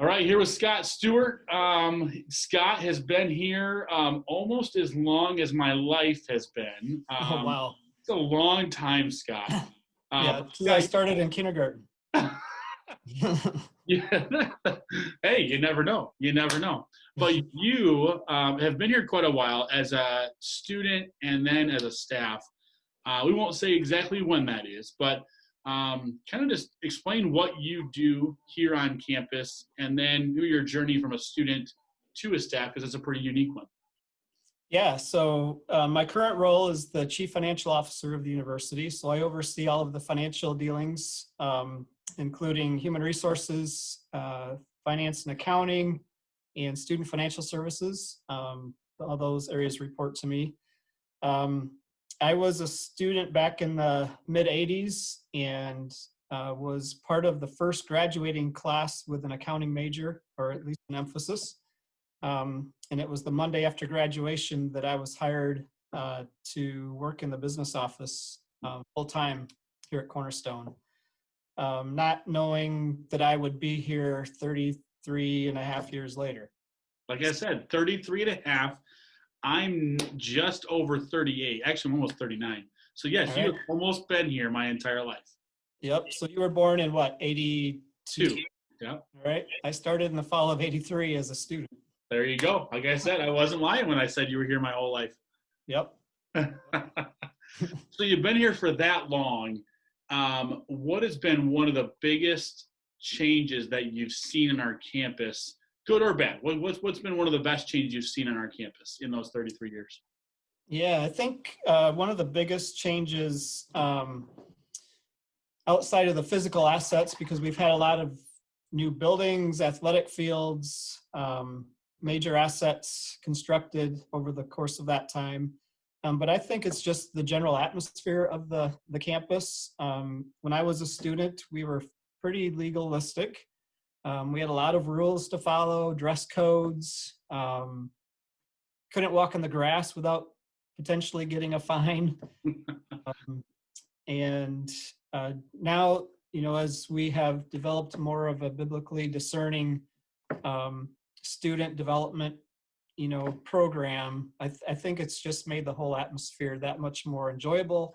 All right, here with Scott Stewart. Scott has been here almost as long as my life has been. Oh, wow. It's a long time, Scott. Yeah, But since I started in kindergarten. yeah. Hey, you never know. You never know. But you have been here quite a while as a student and then as a staff. We won't say exactly when that is, but kind of just explain what you do here on campus and then do your journey from a student to a staff, because it's a pretty unique one. Yeah, so my current role is the Chief Financial Officer of the university. So I oversee all of the financial dealings, including human resources, finance and accounting, and student financial services. All those areas report to me. I was a student back in the mid 80s and was part of the first graduating class with an accounting major, or at least an emphasis. And it was the Monday after graduation that I was hired to work in the business office full time here at Cornerstone, not knowing that I would be here 33 and a half years later. Like I said, 33 and a half. I'm just over 38. Actually, I'm almost 39. So yes, All you right. have almost been here my entire life. Yep. So you were born in what, 82? Two. Yeah. All right. I started in the fall of 83 as a student. There you go. Like I said, I wasn't lying when I said you were here my whole life. Yep. So you've been here for that long. What has been one of the biggest changes that you've seen in our campus, good or bad? What's been one of the best changes you've seen on our campus in those 33 years? Yeah, I think one of the biggest changes outside of the physical assets, because we've had a lot of new buildings, athletic fields, major assets constructed over the course of that time. But I think it's just the general atmosphere of the campus. When I was a student, we were pretty legalistic. We had a lot of rules to follow, dress codes. Couldn't walk on the grass without potentially getting a fine. And now, as we have developed more of a biblically discerning student development, program, I think it's just made the whole atmosphere that much more enjoyable,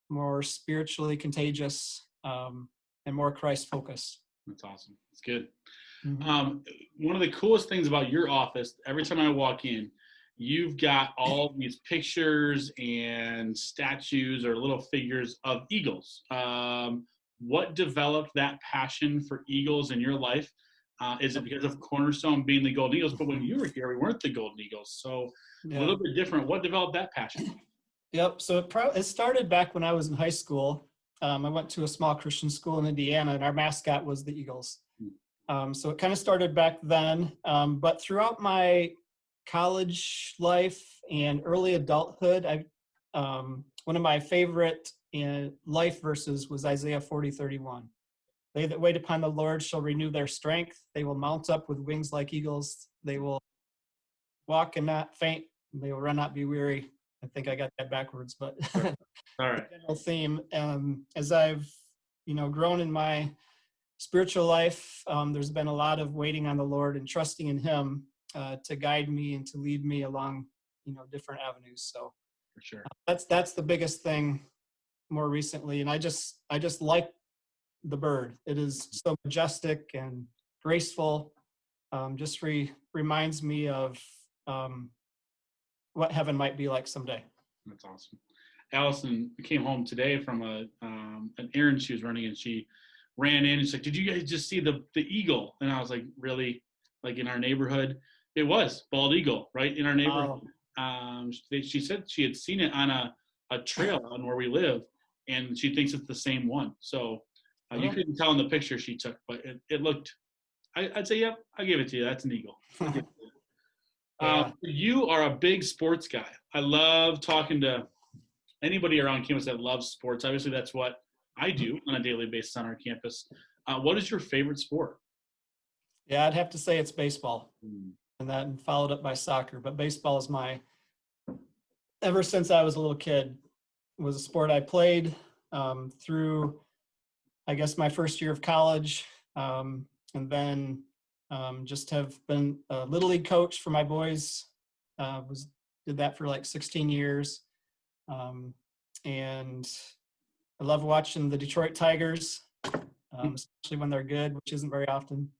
more spiritually contagious, and more Christ-focused. That's awesome. It's good. Mm-hmm. One of the coolest things about your office, every time I walk in, you've got all these pictures and statues or little figures of eagles. What developed that passion for eagles in your life? Is it because of Cornerstone being the Golden Eagles? But when you were here, we weren't the Golden Eagles. So a little bit different. What developed that passion? Yep. So it started back when I was in high school. I went to a small Christian school in Indiana, and our mascot was the Eagles. So it kind of started back then. But throughout my college life and early adulthood, one of my favorite life verses was Isaiah 40:31. They that wait upon the Lord shall renew their strength. They will mount up with wings like eagles. They will walk and not faint. They will run, not be weary. I think I got that backwards, but All right. the general theme. As I've, grown in my spiritual life, there's been a lot of waiting on the Lord and trusting in Him to guide me and to lead me along, different avenues. So For sure. That's the biggest thing more recently. And I just like the bird. It is so majestic and graceful. Just reminds me of what heaven might be like someday. That's awesome. Allison came home today from an errand she was running, and she ran in and she's like, "Did you guys just see the eagle?" And I was like, "Really?" Like in our neighborhood, it was bald eagle right in our neighborhood. She said she had seen it on a trail on where we live, and she thinks it's the same one. So you couldn't tell in the picture she took, but it looked. I'd say, yep, I give it to you. That's an eagle. Yeah. You are a big sports guy. I love talking to anybody around campus that loves sports. Obviously, that's what I do on a daily basis on our campus. What is your favorite sport? Yeah, I'd have to say it's baseball, and then followed up by soccer. But baseball is ever since I was a little kid, was a sport I played through, I guess, my first year of college, and then Just have been a little league coach for my boys. Did that for like 16 years. And I love watching the Detroit Tigers, especially when they're good, which isn't very often.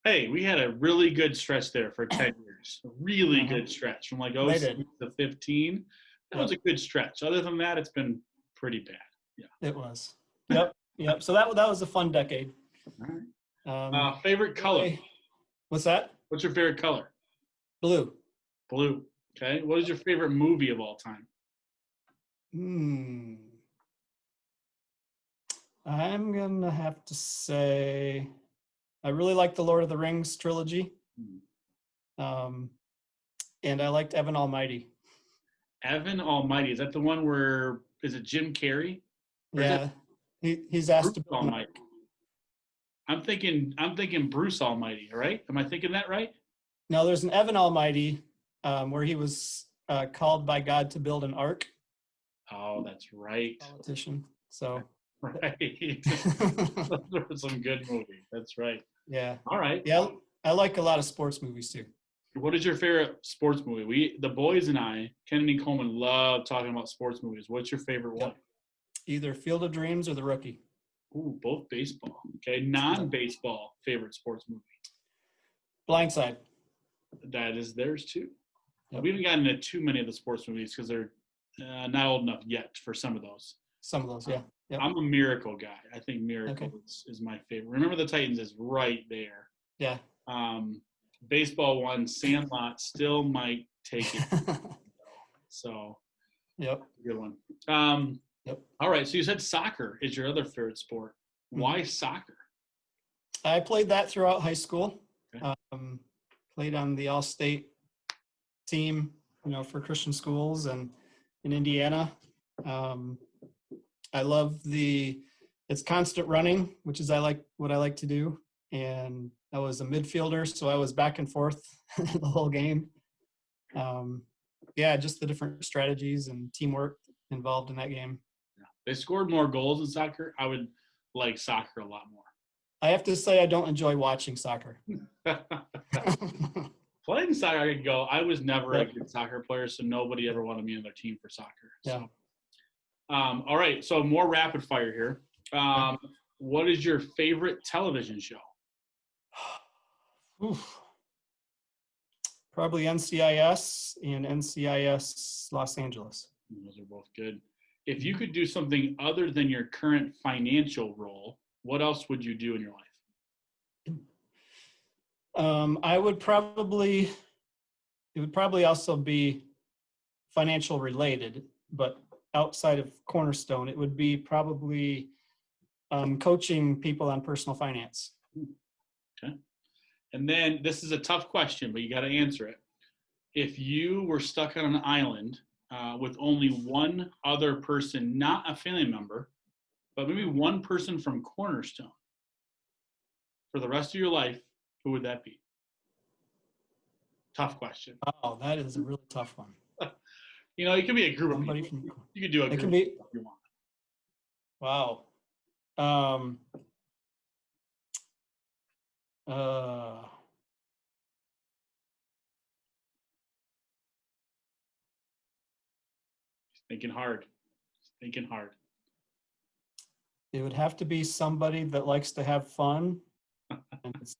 Hey, we had a really good stretch there for 10 years. A really good stretch from like They 06 did. to 15. That was a good stretch. Other than that, it's been pretty bad. Yeah. It was. Yep. Yep. So that was a fun decade. All right. Favorite color? What's that? What's your favorite color? Blue. Blue. Okay. What is your favorite movie of all time? I'm gonna have to say I really like the Lord of the Rings trilogy. And I liked Evan Almighty. Evan Almighty. Is that the one where is it Jim Carrey? Yeah. He's asked Bruce to Almighty. I'm thinking Bruce Almighty, right? Am I thinking that right? No, there's an Evan Almighty where he was called by God to build an ark. Oh, that's right. Politician. So right. Those were some good movies. That's right. Yeah. All right. Yeah, I like a lot of sports movies too. What is your favorite sports movie? The boys and I, Kennedy Coleman, love talking about sports movies. What's your favorite one? Either Field of Dreams or The Rookie. Ooh, both baseball. Okay, non-baseball favorite sports movie. Blindside. That is theirs too. Yep. We haven't gotten into too many of the sports movies because they're not old enough yet for some of those. Some of those, yeah. Yep. I'm a Miracle guy. I think Miracle is my favorite. Remember the Titans is right there. Yeah. Baseball one, Sandlot still might take it. So, yep. Good one. Yep. All right. So you said soccer is your other favorite sport. Why soccer? I played that throughout high school. Okay. Played on the all-state team, for Christian schools and in Indiana. I love it's constant running, which is what I like to do. And I was a midfielder, so I was back and forth the whole game. Just the different strategies and teamwork involved in that game. Yeah. They scored more goals in soccer. I would like soccer a lot more. I have to say I don't enjoy watching soccer. Playing soccer, I could go. I was never a good soccer player, so nobody ever wanted me on their team for soccer. Yeah. So. All right, so more rapid fire here. What is your favorite television show? Oof. Probably NCIS and NCIS Los Angeles. Those are both good. If you could do something other than your current financial role, what else would you do in your life? It would probably also be financial related, but outside of Cornerstone, it would be probably coaching people on personal finance. Okay. And then this is a tough question, but you got to answer it. If you were stuck on an island with only one other person, not a family member, but maybe one person from Cornerstone for the rest of your life, who would that be? Tough question. Oh, that is a really tough one. It could be a group of people. You could do a group if you want. Wow. Thinking hard. It would have to be somebody that likes to have fun and is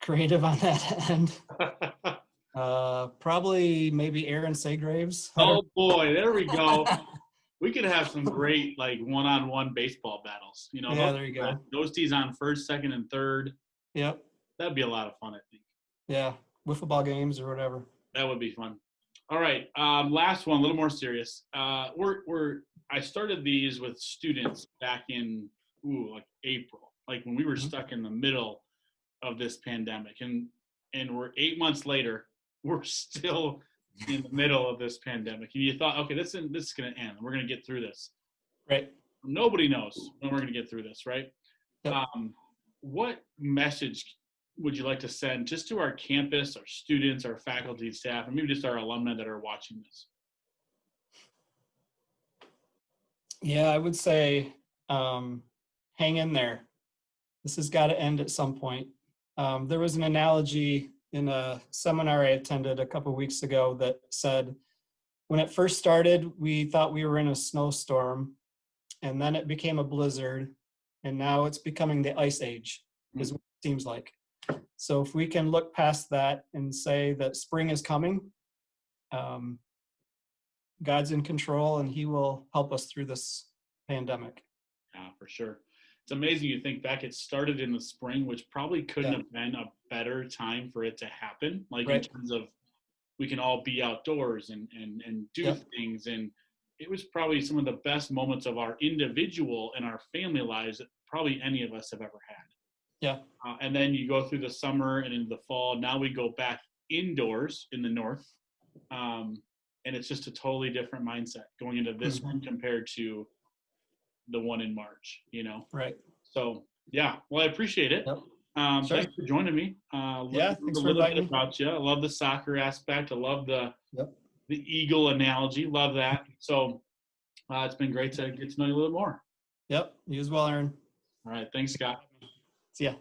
creative on that end. Probably maybe Aaron Segraves. Oh boy, there we go. We could have some great one-on-one baseball battles. There you go. Those tees on first, second, and third. Yep. That'd be a lot of fun, I think. Yeah, wiffle ball games or whatever. That would be fun. All right, last one, a little more serious. I started these with students back in April, when we were stuck in the middle of this pandemic, and we're 8 months later. We're still in the middle of this pandemic, and you thought, okay, this is going to end. We're going to get through this. Right. Nobody knows when we're going to get through this, right? Yep. What message would you like to send just to our campus, our students, our faculty, staff, and maybe just our alumni that are watching this? Yeah, I would say hang in there. This has got to end at some point. There was an analogy in a seminar I attended a couple of weeks ago that said, when it first started, we thought we were in a snowstorm, and then it became a blizzard, and now it's becoming the ice age, is what it seems like. So if we can look past that and say that spring is coming, God's in control and he will help us through this pandemic. Yeah, for sure. It's amazing you think back. It started in the spring, which probably couldn't have been a better time for it to happen. Like in terms of we can all be outdoors and do things. And it was probably some of the best moments of our individual and our family lives that probably any of us have ever had. Yeah. And then you go through the summer and into the fall. Now we go back indoors in the north. And it's just a totally different mindset going into this one compared to the one in March, you know? Right. So, yeah, well, I appreciate it. Yep. Sure. Thanks for joining me. Thanks a for little inviting bit about you. I love the soccer aspect. I love the eagle analogy. Love that. So it's been great to get to know you a little more. Yep. You as well, Aaron. All right. Thanks, Scott. See ya.